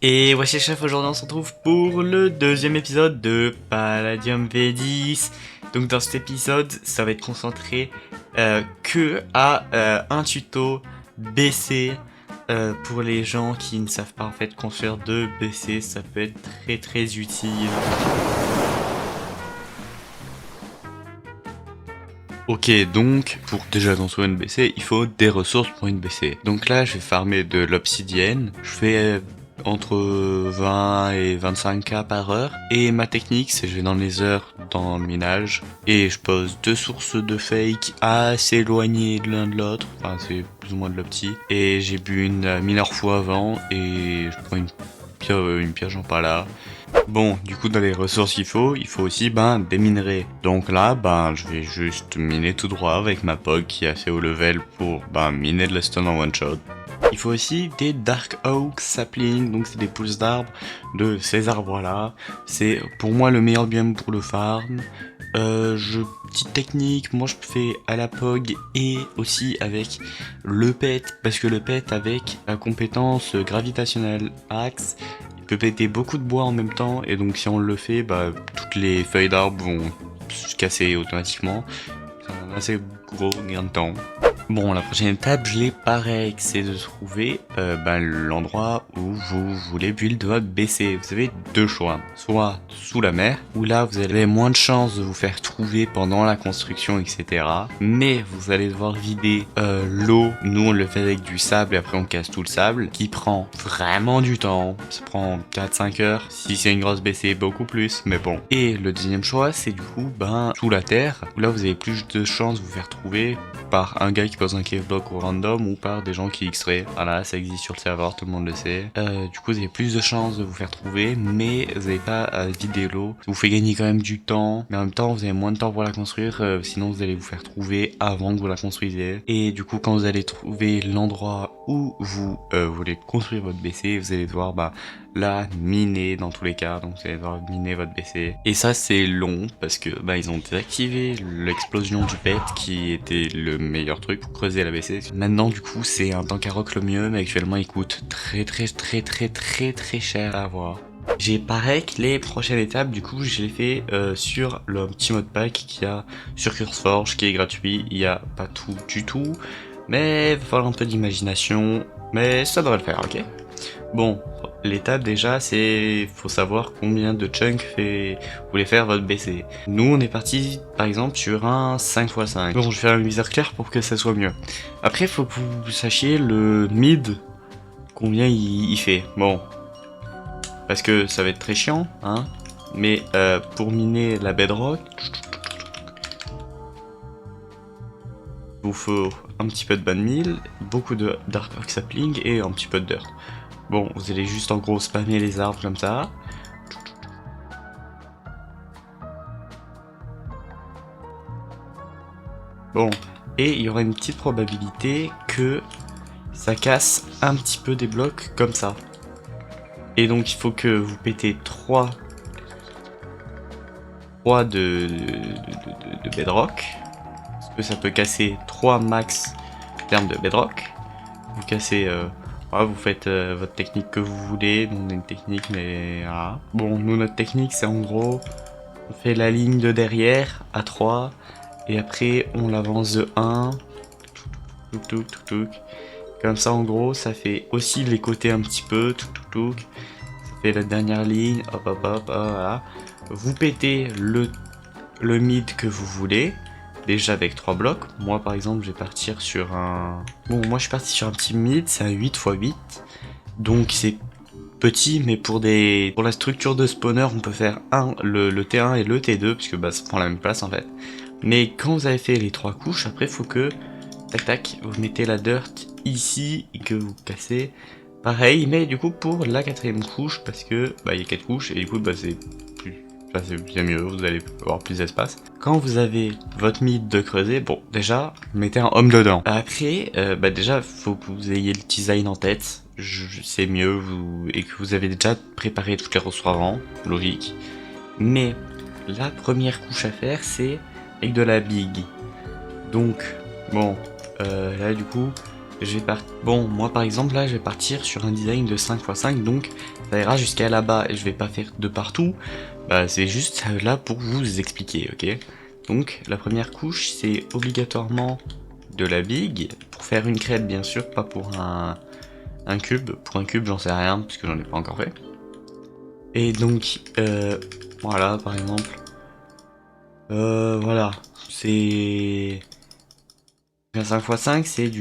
Et wesh les chefs, aujourd'hui on se retrouve pour le deuxième épisode de Palladium V10. Donc dans cet épisode, ça va être concentré que à un tuto BC pour les gens qui ne savent pas en fait construire de BC. Ça peut être très utile. Ok, donc pour déjà construire une BC, il faut des ressources pour une BC. Donc là, je vais farmer de l'obsidienne. Je fais entre 20 et 25k par heure. Et ma technique, c'est je vais dans les heures dans le minage et je pose deux sources de fake assez éloignées de l'un de l'autre. Enfin, c'est plus ou moins de l'opti. Et j'ai bu une mineur fou avant et je prends une pierre, j'en pas là. Bon, du coup, dans les ressources qu'il faut aussi, des minerais. Donc là, je vais juste miner tout droit avec ma POG qui est assez haut level pour, miner de la stone en one shot. Il faut aussi des Dark Oak Sapling, donc c'est des pousses d'arbres de ces arbres-là. C'est pour moi le meilleur biome pour le farm. Petite technique, moi je fais à la POG et aussi avec le pet, parce que le pet avec la compétence gravitationnelle axe, il peut péter beaucoup de bois en même temps, et donc si on le fait, toutes les feuilles d'arbres vont se casser automatiquement. C'est un assez gros gain de temps. Bon, la prochaine étape, je l'ai pareil, c'est de trouver l'endroit où vous voulez build votre BC. Vous avez deux choix, soit sous la mer, où là vous avez moins de chances de vous faire trouver pendant la construction, etc. Mais vous allez devoir vider l'eau. Nous on le fait avec du sable et après on casse tout le sable, qui prend vraiment du temps. Ça prend 4-5 heures. Si c'est une grosse BC, beaucoup plus, mais bon. Et le deuxième choix, c'est du coup sous la terre, où là vous avez plus de chances de vous faire trouver par un gars qui pose un cave block au random ou par des gens qui extraient. Voilà, ça existe sur le serveur, tout le monde le sait. Du coup, vous avez plus de chances de vous faire trouver, mais vous n'avez pas à vider l'eau. Ça vous fait gagner quand même du temps, mais en même temps, vous avez moins de temps pour la construire, sinon vous allez vous faire trouver avant que vous la construisiez. Et du coup, quand vous allez trouver l'endroit où vous voulez construire votre BC, vous allez devoir la miner dans tous les cas, donc vous allez devoir miner votre BC. Et ça c'est long parce que ils ont désactivé l'explosion du pet qui était le meilleur truc pour creuser la BC. Maintenant du coup c'est un tank à rock le mieux, mais actuellement il coûte très cher à avoir. J'ai pareil que les prochaines étapes, du coup, je l'ai fait sur le petit mode pack qu'il y a sur CurseForge, qui est gratuit. Il n'y a pas tout du tout, mais il va falloir un peu d'imagination, mais ça devrait le faire, ok? Bon, l'étape déjà, c'est faut savoir combien de chunks vous voulez faire votre BC. Nous, on est parti, par exemple, sur un 5x5. Bon, je vais faire un viseur clair pour que ça soit mieux. Après, faut que vous sachiez le mid, combien il fait. Bon, parce que ça va être très chiant, hein. Mais pour miner la bedrock, il vous faut un petit peu de bone meal, beaucoup de dark oak sapling et un petit peu de dirt. Bon, vous allez juste en gros spammer les arbres comme ça. Bon, et il y aura une petite probabilité que ça casse un petit peu des blocs comme ça. Et donc il faut que vous pétez 3 de bedrock. Parce que ça peut casser 3 max en termes de bedrock. Vous cassez... vous faites votre technique que vous voulez. Nous on a une technique mais... Voilà. Bon, nous notre technique c'est en gros... On fait la ligne de derrière à 3. Et après on l'avance de 1. Comme ça en gros ça fait aussi les côtés un petit peu. Ça fait la dernière ligne. Hop, voilà. Vous pétez le mid que vous voulez. Déjà avec 3 blocs. Moi par exemple je vais partir sur un... Bon moi je suis parti sur un petit mid. C'est un 8x8. Donc c'est petit, mais pour la structure de spawner on peut faire le T1 et le T2. Puisque ça prend la même place en fait. Mais quand vous avez fait les 3 couches, après faut que... Tac, vous mettez la dirt ici et que vous cassez. Pareil, mais du coup pour la 4ème couche, parce que il y a 4 couches et du coup c'est bien mieux, vous allez avoir plus d'espace. Quand vous avez votre mid de creuser, bon déjà mettez un homme dedans. Après, déjà faut que vous ayez le design en tête, c'est mieux et que vous avez déjà préparé toutes les ressources avant, logique. Mais la première couche à faire c'est avec de la big. Donc bon, là du coup Bon, moi par exemple, là, je vais partir sur un design de 5x5, donc ça ira jusqu'à là-bas, et je vais pas faire de partout, bah c'est juste là pour vous expliquer, ok? Donc, la première couche, c'est obligatoirement de la big, pour faire une crête, bien sûr, pas pour un cube. Pour un cube, j'en sais rien, parce que j'en ai pas encore fait. Et donc, voilà, par exemple, voilà, c'est... Un 5x5, c'est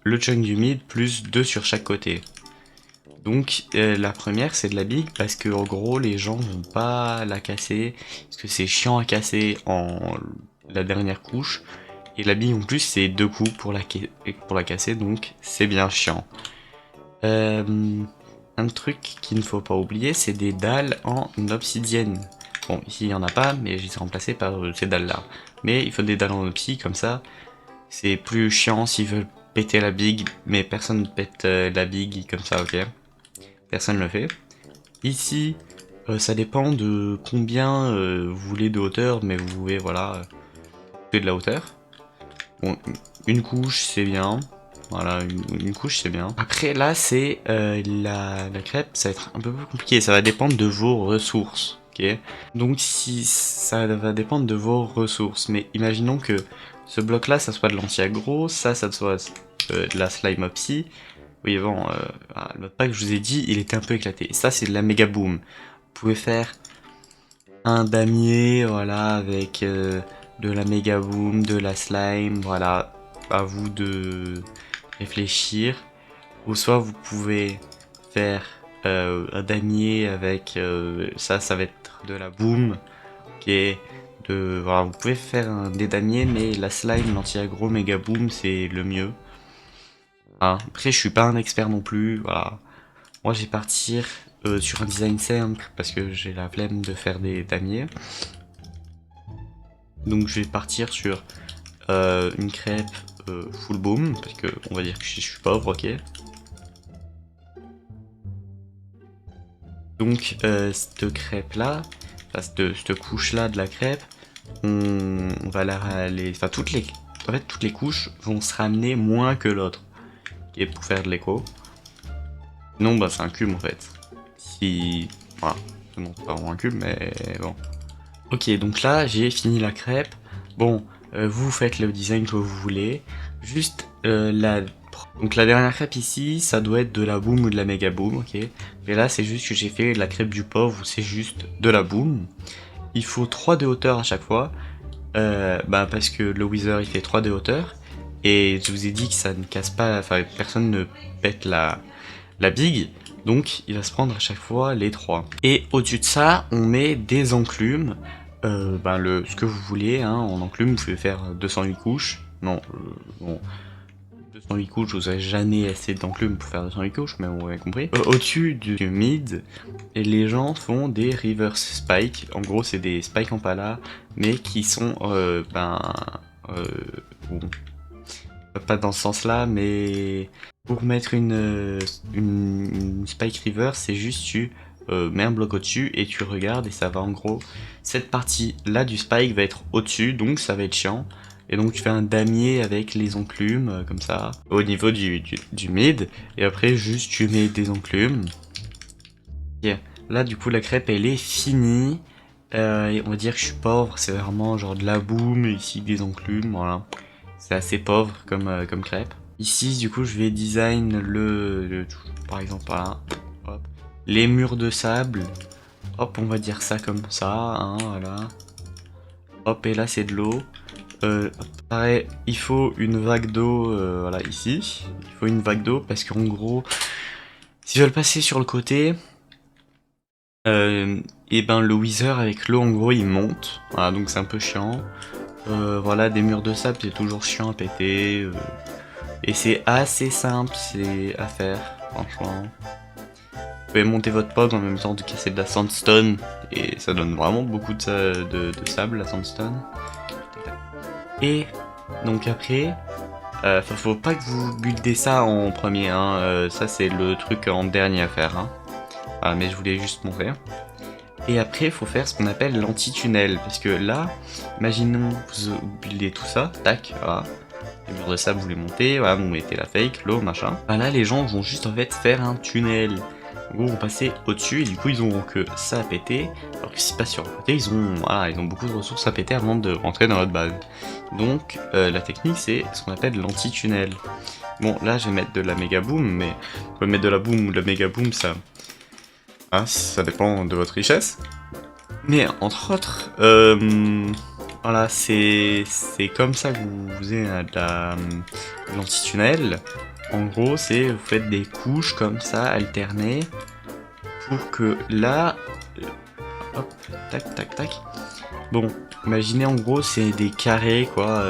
le chunk du mid plus 2 sur chaque côté. Donc la première c'est de la big parce que en gros les gens vont pas la casser parce que c'est chiant à casser en la dernière couche et la big en plus c'est 2 coups pour la casser donc c'est bien chiant. Un truc qu'il ne faut pas oublier c'est des dalles en obsidienne. Bon ici il y en a pas mais je les ai remplacées par ces dalles là. Mais il faut des dalles en obsi comme ça c'est plus chiant s'ils veulent péter la big mais personne ne pète la big comme ça ok. Personne ne le fait. Ici, ça dépend de combien vous voulez de hauteur, mais vous pouvez, voilà, de la hauteur. Bon, une couche, c'est bien. Voilà, une couche, c'est bien. Après, là, c'est la crêpe, ça va être un peu plus compliqué. Ça va dépendre de vos ressources, ok? Donc, si ça va dépendre de vos ressources. Mais imaginons que ce bloc-là, ça soit de l'anti-aggro, ça soit de la slime opsy. Oui, bon, l'autre pack que je vous ai dit, il était un peu éclaté. Ça, c'est de la méga boom. Vous pouvez faire un damier, voilà, avec de la méga boom, de la slime, voilà. À vous de réfléchir. Ou soit vous pouvez faire un damier avec ça va être de la boom. Ok, voilà, vous pouvez faire des damiers, mais la slime, l'anti-aggro, méga boom, c'est le mieux. Hein. Après, je suis pas un expert non plus, voilà. Moi, je vais partir sur un design simple parce que j'ai la flemme de faire des damiers. Donc, je vais partir sur une crêpe full boom parce que on va dire que je suis pauvre, ok. Donc, cette crêpe là, cette couche là de la crêpe, on va enfin toutes les couches vont se ramener moins que l'autre, ok, pour faire de l'écho. Non, bah c'est un cube en fait. Si... Voilà. Non, c'est pas vraiment un cube, mais bon. Ok, donc là, j'ai fini la crêpe. Bon, vous faites le design que vous voulez. Juste Donc la dernière crêpe ici, ça doit être de la boom ou de la méga boom, ok. Et là, c'est juste que j'ai fait la crêpe du pauvre, où c'est juste de la boom. Il faut 3 de hauteur à chaque fois. Bah parce que le Wither, il fait 3 de hauteur. Et je vous ai dit que ça ne casse pas... Enfin, personne ne pète la big, donc il va se prendre à chaque fois les 3. Et au-dessus de ça, on met des enclumes, ce que vous voulez, hein, en enclume, vous pouvez faire 208 couches, non, bon, 208 couches, vous avez jamais assez d'enclumes pour faire 208 couches, mais vous avez compris. Au-dessus du mid, les gens font des reverse spikes, en gros c'est des spikes en pala, mais qui sont, bon, pas dans ce sens-là, mais pour mettre une spike river, c'est juste tu mets un bloc au-dessus et tu regardes et ça va en gros. Cette partie-là du spike va être au-dessus, donc ça va être chiant. Et donc tu fais un damier avec les enclumes, comme ça, au niveau du mid. Et après juste tu mets des enclumes. Yeah. Là du coup la crêpe elle est finie. Et on va dire que je suis pauvre, c'est vraiment genre de la boum, ici des enclumes, voilà. C'est assez pauvre comme crêpe. Ici, du coup, je vais design par exemple, voilà. Hop. Les murs de sable. Hop, on va dire ça comme ça, hein, voilà. Hop, et là, c'est de l'eau. Pareil, il faut une vague d'eau, voilà, ici. Il faut une vague d'eau parce qu'en gros, si je veux le passer sur le côté, et ben le Wither avec l'eau, en gros, il monte. Voilà, donc c'est un peu chiant. Voilà, des murs de sable, c'est toujours chiant à péter. Et c'est assez simple à faire, franchement. Vous pouvez monter votre POG en même temps de casser de la sandstone. Et ça donne vraiment beaucoup de sable, la sandstone. Et donc après, faut pas que vous buildez ça en premier. Hein, ça c'est le truc en dernier à faire. Hein. Voilà, mais je voulais juste montrer. Et après, il faut faire ce qu'on appelle l'anti-tunnel. Parce que là, imaginons vous buildez tout ça, tac, voilà. Les murs de sable, vous les montez, voilà, vous mettez la fake, l'eau, machin. Bah là, les gens vont juste en fait faire un tunnel. En gros, vont passer au-dessus et du coup, ils auront que ça à péter. Alors que si pas sur le côté, ils ont beaucoup de ressources à péter avant de rentrer dans votre base. Donc, la technique, c'est ce qu'on appelle l'anti-tunnel. Bon, là, je vais mettre de la méga boom, mais vous pouvez mettre de la boom ou de la méga boom, ça... Hein, ça dépend de votre richesse. Mais entre autres, voilà, c'est comme ça que vous avez de l'anti-tunnel. En gros, c'est vous faites des couches comme ça, alternées, pour que là, hop, tac, tac, tac. Bon, imaginez en gros, c'est des carrés, quoi,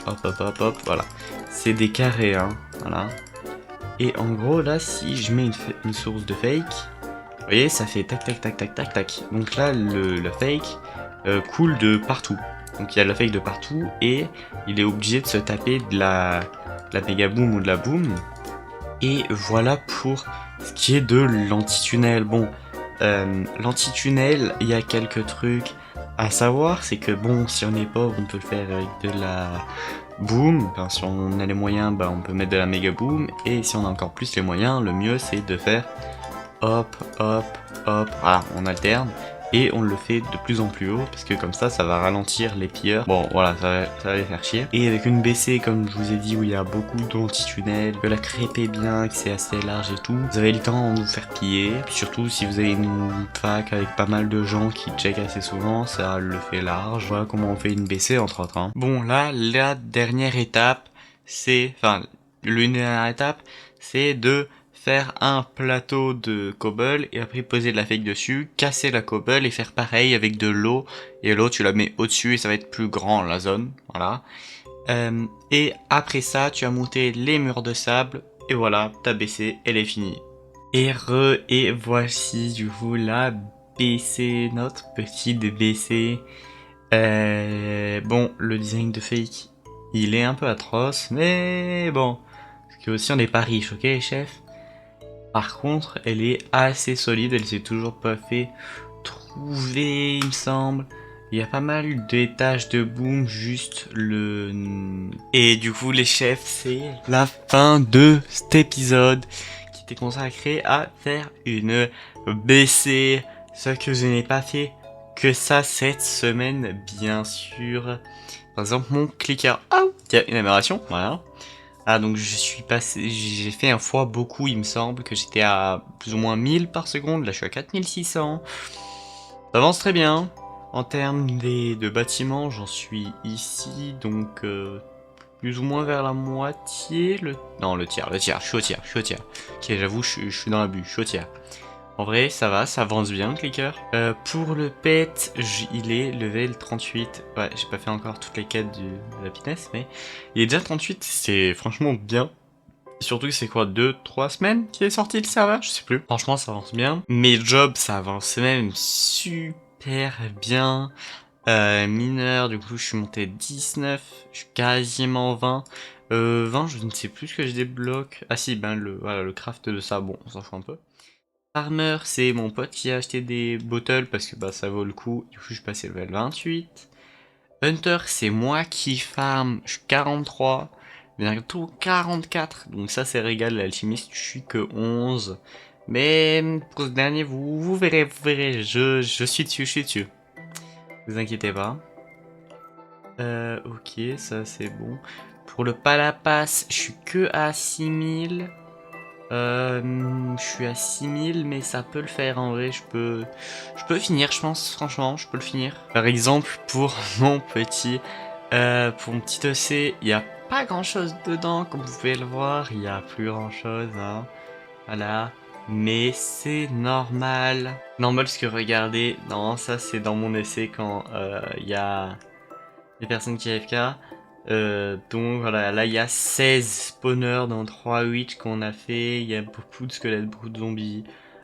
hop, hop, hop, hop, voilà. C'est des carrés, hein, voilà. Et en gros, là, si je mets une source de fake, vous voyez, ça fait tac, tac, tac, tac, tac, tac. Donc là, le fake coule de partout. Donc il y a la fake de partout et il est obligé de se taper de la méga boom ou de la boom. Et voilà pour ce qui est de l'anti-tunnel. Bon, l'anti-tunnel, il y a quelques trucs à savoir. C'est que bon, si on est pauvre, on peut le faire avec de la boom. Enfin, si on a les moyens, bah, on peut mettre de la méga boom. Et si on a encore plus les moyens, le mieux c'est de faire hop, hop, hop. Voilà, on alterne. Et on le fait de plus en plus haut, parce que comme ça, ça va ralentir les pilleurs. Bon, voilà, ça va les faire chier. Et avec une BC, comme je vous ai dit, où il y a beaucoup d'anti-tunnels, que la crêpe est bien, que c'est assez large et tout, vous avez le temps de vous faire piller. Puis surtout, si vous avez une fac avec pas mal de gens qui checkent assez souvent, ça le fait large. Voilà comment on fait une BC, entre autres. Hein. Bon, là, la dernière étape, c'est... Enfin, l'une dernière étape, c'est de... faire un plateau de cobble et après poser de la fake dessus, casser la cobble et faire pareil avec de l'eau et l'eau tu la mets au-dessus et ça va être plus grand la zone, voilà. Et après ça tu as monté les murs de sable et voilà, ta BC elle est finie. Et voici du coup la BC, notre petite BC. Bon, le design de fake il est un peu atroce mais bon, parce que aussi on n'est pas riche, ok les chefs. Par contre, elle est assez solide, elle s'est toujours pas fait trouver, il me semble. Il y a pas mal d'étages de boom, juste le... Et du coup, les chefs, c'est la fin de cet épisode qui était consacré à faire une BC. Ce que je n'ai pas fait que ça cette semaine, bien sûr. Par exemple, mon clicker. Ah, il y a une amélioration, voilà. Ah donc j'ai fait un fois beaucoup, il me semble que j'étais à plus ou moins 1000 par seconde, là je suis à 4600. Ça avance très bien. En termes de bâtiments, j'en suis ici, donc plus ou moins vers la moitié, non le tiers, je suis au tiers. Ok, j'avoue, je suis dans l'abus, je suis au tiers. En vrai, ça va, ça avance bien, clicker. Pour le pet, il est level 38. Ouais, j'ai pas fait encore toutes les quêtes de la finesse, mais il est déjà 38, c'est franchement bien. Et surtout que c'est quoi, 2-3 semaines qu'il est sorti le serveur, je sais plus. Franchement, ça avance bien. Mes jobs, ça avance même super bien. Mineur, du coup, je suis monté 19, je suis quasiment 20. 20, je ne sais plus ce que je débloque. Ah si, ben voilà, le craft de ça, bon, on s'en fout un peu. Farmer, c'est mon pote qui a acheté des bottles parce que bah ça vaut le coup. Du coup, je suis passé level 28. Hunter, c'est moi qui farm. Je suis 43. Bientôt 44. Donc ça, c'est régal. L'alchimiste, je suis que 11. Mais pour ce dernier, vous verrez. Je suis dessus. Ne vous inquiétez pas. Ok, ça c'est bon. Pour le palapas, je suis que à 6000. Je suis à 6000 mais ça peut le faire en vrai, je peux finir je pense, franchement je peux le finir. Par exemple pour mon petit EC, il n'y a pas grand chose dedans comme vous pouvez le voir, il n'y a plus grand chose hein. Voilà, mais c'est normal. Normal parce que regardez, non ça c'est dans mon essai quand il y a des personnes qui AFK. Donc voilà, là il y a 16 spawners dans 3 witch qu'on a fait, il y a beaucoup de squelettes, beaucoup de zombies.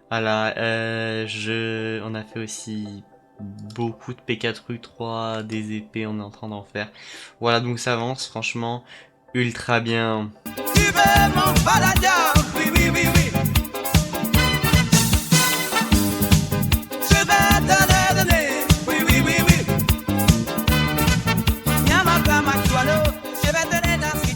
Voilà, on a fait aussi beaucoup de P4 U3, des épées, on est en train d'en faire. Voilà, donc ça avance franchement ultra bien. Tu veux mon paladin? Oui, oui, oui, oui. Je vais te donner. Oui, oui, oui, oui. Je vais te donner dans ce